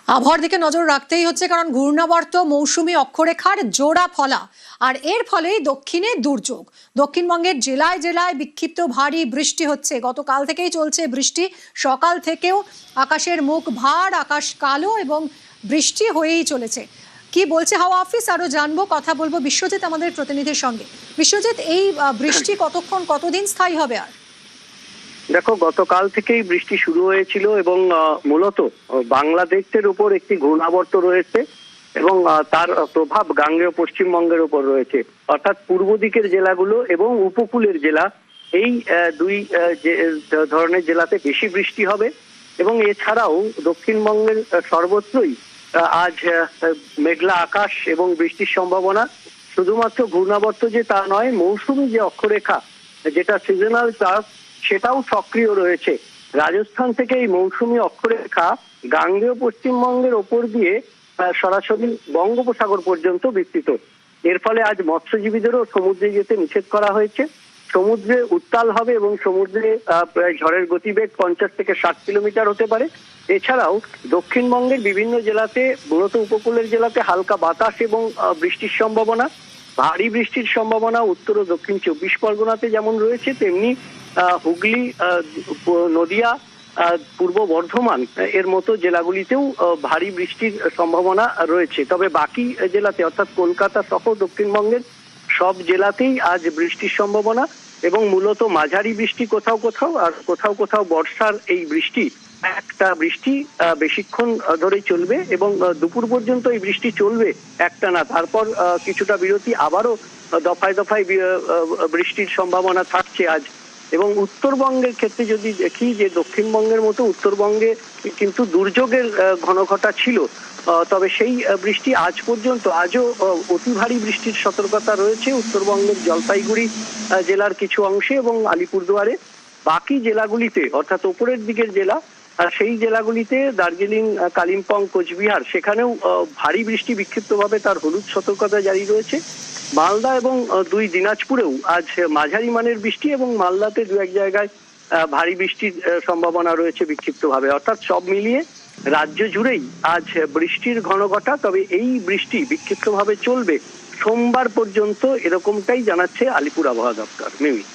আবহাওয়ার দিকে নজর রাখতেই হচ্ছে, কারণ ঘূর্ণাবর্ত মৌসুমী অক্ষরেখার জোড়া ফলা, আর এর ফলেই দক্ষিণে দুর্যোগ। দক্ষিণবঙ্গের জেলায় জেলায় বিক্ষিপ্ত ভারী বৃষ্টি হচ্ছে। গতকাল থেকেই চলছে বৃষ্টি। সকাল থেকেও আকাশের মুখ ভার, আকাশ কালো এবং বৃষ্টি হয়েই চলেছে। কি বলছে হাওয়া অফিস আরো জানবো, কথা বলবো বিশ্বজিৎ আমাদের প্রতিনিধির সঙ্গে। বিশ্বজিৎ, এই বৃষ্টি কতক্ষণ, কতদিন স্থায়ী হবে? আর দেখো, গতকাল থেকেই বৃষ্টি শুরু হয়েছিল এবং মূলত বাংলাদেশের উপর একটি ঘূর্ণাবর্ত রয়েছে এবং তার প্রভাব গাঙ্গেয় পশ্চিমবঙ্গের উপর রয়েছে। অর্থাৎ পূর্ব দিকের জেলাগুলো এবং উপকূলের জেলা, এই দুই ধরনের জেলাতে বেশি বৃষ্টি হবে। এবং এছাড়াও দক্ষিণবঙ্গের সর্বত্রই আজ মেঘলা আকাশ এবং বৃষ্টির সম্ভাবনা। শুধুমাত্র ঘূর্ণাবর্ত যে তা নয়, মৌসুমী যে অক্ষরেখা, যেটা সিজনাল ট্রাফ, সেটাও সক্রিয় রয়েছে। রাজস্থান থেকে এই মৌসুমী অক্ষরেখা গাঙ্গেয় পশ্চিমবঙ্গের ওপর দিয়ে সরাসরি বঙ্গোপসাগর পর্যন্ত বিস্তৃত। এর ফলে আজ মৎস্যজীবীদেরও সমুদ্রে যেতে নিষেধ করা হয়েছে। সমুদ্রে উত্তাল হবে এবং সমুদ্রে প্রায় ঝড়ের গতিবেগ 50 থেকে 60 কিলোমিটার হতে পারে। এছাড়াও দক্ষিণবঙ্গের বিভিন্ন জেলাতে, মূলত উপকূলের জেলাতে হালকা বাতাস এবং বৃষ্টির সম্ভাবনা। ভারী বৃষ্টির সম্ভাবনা উত্তর ও দক্ষিণ 24 পরগনাতে যেমন রয়েছে, তেমনি হুগলি, নদিয়া, পূর্ব বর্ধমান এর মতো জেলাগুলিতেও ভারী বৃষ্টির সম্ভাবনা রয়েছে। তবে বাকি জেলাতে, অর্থাৎ কলকাতা সহ দক্ষিণবঙ্গের সব জেলাতেই আজ বৃষ্টির সম্ভাবনা এবং মূলত মাঝারি বৃষ্টি কোথাও কোথাও, আর কোথাও কোথাও বর্ষার এই বৃষ্টি, একটা বৃষ্টি বেশিক্ষণ ধরেই চলবে এবং দুপুর পর্যন্ত এই বৃষ্টি চলবে একটানা। তারপর কিছুটা বিরতি, আবারও দফায় দফায় বৃষ্টির সম্ভাবনা থাকছে আজ। এবং উত্তরবঙ্গের ক্ষেত্রে যদি দেখি, যে দক্ষিণবঙ্গের মতো উত্তরবঙ্গে কিন্তু দুর্যোগের ঘনঘটা ছিল, তবে সেই বৃষ্টি আজ পর্যন্ত, আজও অতি ভারী বৃষ্টির সতর্কতা রয়েছে উত্তরবঙ্গের জলপাইগুড়ি জেলার কিছু অংশে এবং আলিপুরদুয়ারে। বাকি জেলাগুলিতে, অর্থাৎ ওপরের দিকের জেলা, সেই জেলাগুলিতে দার্জিলিং, কালিম্পং, কোচবিহার, সেখানেও ভারী বৃষ্টি বিক্ষিপ্তভাবে তার হলুদ সতর্কতা জারি রয়েছে। মালদা এবং দুই দিনাজপুরেও আজ মাঝারি মানের বৃষ্টি এবং মালদাতে দু এক জায়গায় ভারী বৃষ্টির সম্ভাবনা রয়েছে বিক্ষিপ্তভাবে। অর্থাৎ সব মিলিয়ে রাজ্য জুড়েই আজ বৃষ্টির ঘনঘটা। তবে এই বৃষ্টি বিক্ষিপ্তভাবে চলবে সোমবার পর্যন্ত, এরকমটাই জানাচ্ছে আলিপুর আবহাওয়া দপ্তর। মিমি।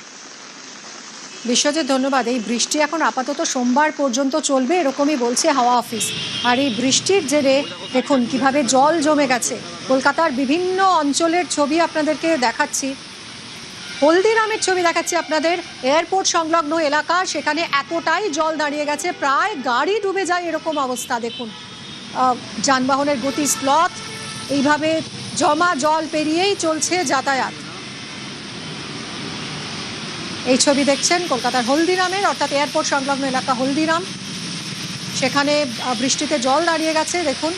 বিশ্বজিৎ, ধন্যবাদ। এই বৃষ্টি এখন আপাতত সোমবার পর্যন্ত চলবে, এরকমই বলছে হাওয়া অফিস। আর এই বৃষ্টির জেরে দেখুন কিভাবে জল জমে গেছে। কলকাতার বিভিন্ন অঞ্চলের ছবি আপনাদেরকে দেখাচ্ছি, হলদিরামের ছবি দেখাচ্ছি আপনাদের। এয়ারপোর্ট সংলগ্ন এলাকা, সেখানে এতটাই জল দাঁড়িয়ে গেছে, প্রায় গাড়ি ডুবে যায় এরকম অবস্থা। দেখুন যানবাহনের গতি স্লথ, এইভাবে জমা জল পেরিয়েই চলছে যাতায়াত। এই ছবি দেখছেন কলকাতার হলদিরামের, অর্থাৎ এয়ারপোর্ট সংলগ্ন এলাকা হলদিরাম। সেখানে বৃষ্টিতে জল দাঁড়িয়ে গেছে। দেখুন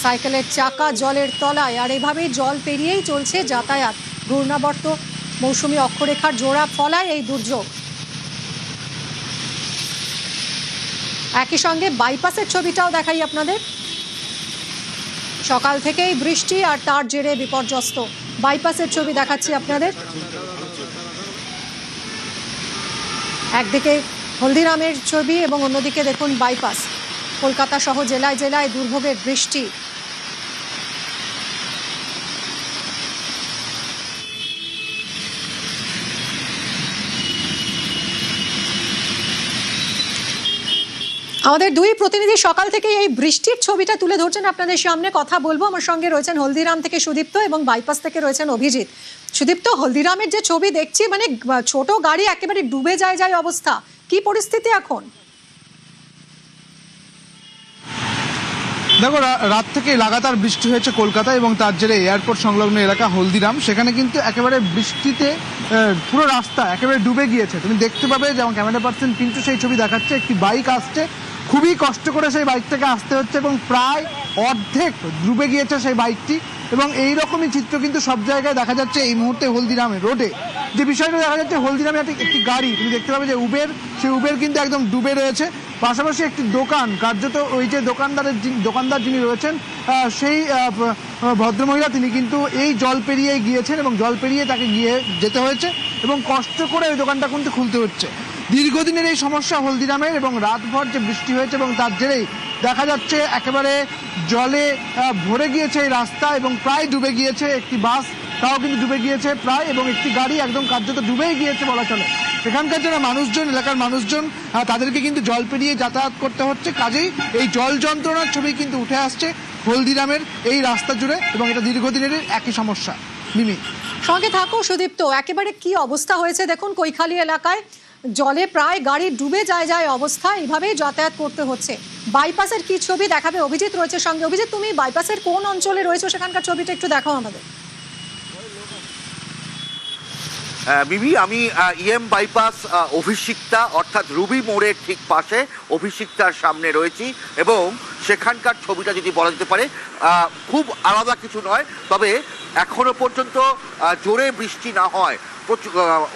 সাইকেলের চাকা জলের তলায়, আর এভাবেই জল পেরিয়েই চলছে যাতায়াত। ঘূর্ণাবর্ত মৌসুমী অক্ষরেখার জোড়া ফলায় এই দুর্যোগ। একই সঙ্গে বাইপাসের ছবিটাও দেখাই আপনাদের। সকাল থেকেই বৃষ্টি আর তার জেরে বিপর্যস্ত বাইপাসের ছবি দেখাচ্ছি আপনাদের। একদিকে হলদিরামের ছবি এবং অন্যদিকে দেখুন বাইপাস। কলকাতা সহ জেলায় জেলায় দুর্ভোগের বৃষ্টি। আমাদের দুই প্রতিনিধি সকাল থেকে এই বৃষ্টির ছবিটা তুলে ধরছেন আপনাদের সামনে। কথা বলবো, আমার সঙ্গে রয়েছেন হলদিরাম থেকে সুদীপ্ত এবং বাইপাস থেকে রয়েছেন অভিজিৎ। সুদীপ্ত, হলদিরামের যে ছবি দেখছি, মানে ছোট গাড়ি একেবারে ডুবে যায় অবস্থা, কি পরিস্থিতি এখন? দেখো, রাত থেকে লাগাতার বৃষ্টি হয়েছে কলকাতা এবং তার জেরে এয়ারপোর্ট সংলগ্ন এলাকা হলদিরাম, সেখানে কিন্তু একেবারে বৃষ্টিতে পুরো রাস্তা একেবারে ডুবে গিয়েছে। তুমি দেখতে পাবে, যেমন ক্যামেরা পার্সন কিন্তু সেই ছবি দেখাচ্ছে, একটি বাইক আসছে, খুবই কষ্ট করে সেই বাইক থেকে আসতে হচ্ছে এবং প্রায় অর্ধেক ডুবে গিয়েছে সেই বাইকটি। এবং এই রকমই চিত্র কিন্তু সব জায়গায় দেখা যাচ্ছে এই মুহূর্তে হলদিরামে রোডে। যে বিষয়টা দেখা যাচ্ছে, হলদিরামে একটি গাড়ি, তুমি দেখতে পাবে যে উবের, সেই উবের কিন্তু একদম ডুবে রয়েছে। পাশাপাশি একটি দোকান, কার্যত ওই যে দোকানদার যিনি রয়েছেন, সেই ভদ্রমহিলা, তিনি কিন্তু এই জল পেরিয়ে গিয়েছেন এবং জল পেরিয়ে তাকে যেতে হয়েছে এবং কষ্ট করে ওই দোকানটা কিন্তু খুলতে হচ্ছে। দীর্ঘদিনের এই সমস্যা হলদিরামের, এবং রাতভর যে বৃষ্টি হয়েছে এবং তার জেরেই দেখা যাচ্ছে একেবারে জলে ভরে গিয়েছে এই রাস্তা এবং প্রায় ডুবে গিয়েছে একটি বাস, তাও কিন্তু ডুবে গিয়েছে প্রায়, এবং একটি গাড়ি একদম কার্যত ডুবেই গিয়েছে বলা চলে। সেখানকার যারা মানুষজন, এলাকার মানুষজন, তাদেরকে কিন্তু জল পেরিয়ে যাতায়াত করতে হচ্ছে। কাজেই এই জল যন্ত্রণার ছবি কিন্তু উঠে আসছে হলদিরামের এই রাস্তা জুড়ে, এবং এটা দীর্ঘদিনের একই সমস্যা। মিমি, সঙ্গে থাকো সুদীপ্ত। একেবারে কি অবস্থা হয়েছে দেখুন কৈখালী এলাকায়, জলে প্রায় গাড়ি ডুবে যায় অবস্থা, এইভাবেই যাতায়াত করতে হচ্ছে। বাইপাসের কি ছবি দেখাবে অভিজিৎ রয়েছে সঙ্গে। অভিজিৎ, তুমি বাইপাসের কোন অঞ্চলে রয়েছো, সেখানকার ছবিটা একটু দেখাও আমাদের। বিবি, আমি ইএম বাইপাস অভিষিক্তা অর্থাৎ রুবি মোড়ের ঠিক পাশে অভিষিক্তার সামনে রয়েছি, এবং সেখানকার ছবিটা যদি বলা যেতে পারে খুব আলাদা কিছু নয়, তবে এখনো পর্যন্ত জোরে বৃষ্টি না হয়,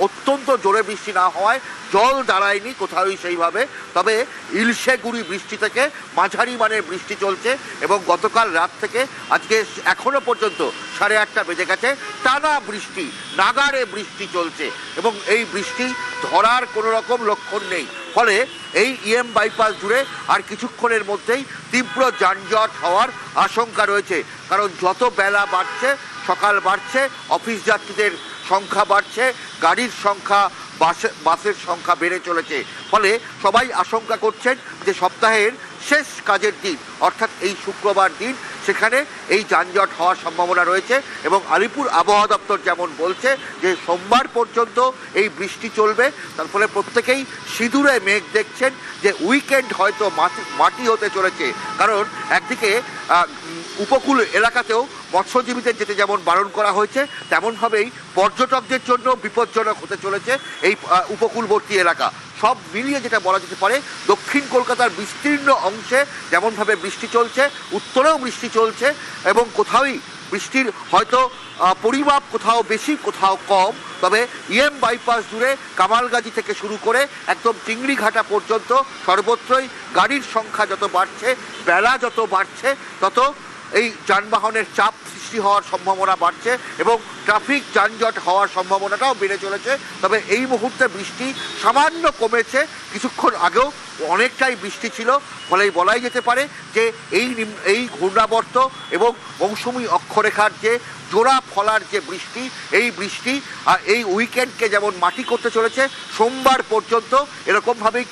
অত্যন্ত জোরে বৃষ্টি না হওয়ায় জল দাঁড়ায়নি কোথাওই সেইভাবে। তবে ইলশে গুড়ি বৃষ্টি থেকে মাঝারি মানের বৃষ্টি চলছে, এবং গতকাল রাত থেকে আজকে এখনো পর্যন্ত 8:30 বেজে গেছে, টানা বৃষ্টি, নাগাড়ে বৃষ্টি চলছে, এবং এই বৃষ্টি ধরার কোনো রকম লক্ষণ নেই। ফলে এই ইএম বাইপাস জুড়ে আর কিছুক্ষণের মধ্যেই তীব্র যানজট হওয়ার আশঙ্কা রয়েছে। কারণ যত বেলা বাড়ছে, সকাল বাড়ছে, অফিস যাত্রীদের সংখ্যা বাড়ছে, গাড়ির সংখ্যা, বাসের সংখ্যা বেড়ে চলেছে। ফলে সবাই আশঙ্কা করছেন যে সপ্তাহের শেষ কাজের দিন অর্থাৎ এই শুক্রবার দিন সেখানে এই যানজট হওয়ার সম্ভাবনা রয়েছে। এবং আলিপুর আবহাওয়া দপ্তর যেমন বলছে যে সোমবার পর্যন্ত এই বৃষ্টি চলবে, তার ফলে প্রত্যেকেই সিঁদুরে মেঘ দেখছেন যে উইকেন্ড হয়তো মাটি হতে চলেছে। কারণ একদিকে উপকূল এলাকাতেও মৎস্যজীবীদের যেতে যেমন বারণ করা হয়েছে, তেমনভাবেই পর্যটকদের জন্য বিপজ্জনক হতে চলেছে এই উপকূলবর্তী এলাকা। সব মিলিয়ে যেটা বলা যেতে পারে, দক্ষিণ কলকাতার বিস্তীর্ণ অংশে যেমনভাবে বৃষ্টি চলছে, উত্তরেও বৃষ্টি চলছে, এবং কোথাওই বৃষ্টির হয়তো পরিমাপ কোথাও বেশি কোথাও কম। তবে ইএম বাইপাস জুড়ে কামালগাজী থেকে শুরু করে একদম চিংড়িঘাটা পর্যন্ত সর্বত্রই গাড়ির সংখ্যা যত বাড়ছে, বেলা যত বাড়ছে, তত এই যানবাহনের চাপ সৃষ্টি হওয়ার সম্ভাবনা বাড়ছে, এবং ট্রাফিক যানজট হওয়ার সম্ভাবনাটাও বেড়ে চলেছে। তবে এই মুহূর্তে বৃষ্টি সামান্য কমেছে, কিছুক্ষণ আগেও অনেকটাই বৃষ্টি ছিল। ফলে বলাই যেতে পারে যে এই ঘূর্ণাবর্ত এবং মৌসুমী অক্ষরেখার যে জোড়া ফলার যে বৃষ্টি, এই বৃষ্টি এই উইকেন্ডকে যেমন মাটি করতে চলেছে, সোমবার পর্যন্ত এরকমভাবেই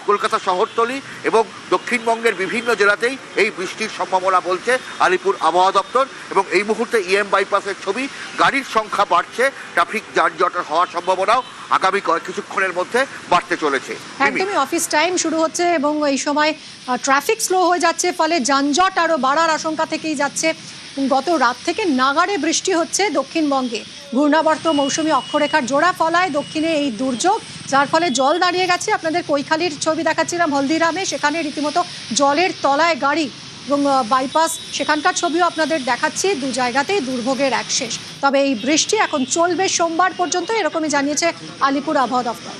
কলকাতা শহরতলি এবং দক্ষিণবঙ্গের বিভিন্ন জেলাতেই এই বৃষ্টির সম্ভাবনা বলছে আলিপুর আবহাওয়া দপ্তর। এবং এই মুহূর্তে ইএম বাইপাসের ছবি, গাড়ির সংখ্যা বাড়ছে, ট্রাফিক যানজট হওয়ার সম্ভাবনাও আগামী কিছুক্ষণের মধ্যে বাড়তে চলেছে। একদমই অফিস টাইম শুরু হচ্ছে এবং এই সময় ট্রাফিক স্লো হয়ে যাচ্ছে, ফলে যানজট আরও বাড়ার আশঙ্কা থেকেই যাচ্ছে। গত রাত থেকে নাগাড়ে বৃষ্টি হচ্ছে দক্ষিণবঙ্গে। ঘূর্ণাবর্ত মৌসুমী অক্ষরেখার জোড়া ফলায় দক্ষিণে এই দুর্যোগ, যার ফলে জল দাঁড়িয়ে গেছে। আপনাদের কৈখালীর ছবি দেখাচ্ছিলাম হলদিরামে, সেখানে রীতিমতো জলের তলায় গাড়ি, এবং বাইপাস সেখানকার ছবিও আপনাদের দেখাচ্ছি। দু জায়গাতেই দুর্ভোগের এক শেষ। তবে এই বৃষ্টি এখন চলবে সোমবার পর্যন্ত, এরকমই জানিয়েছে আলিপুর আবহাওয়া দপ্তর।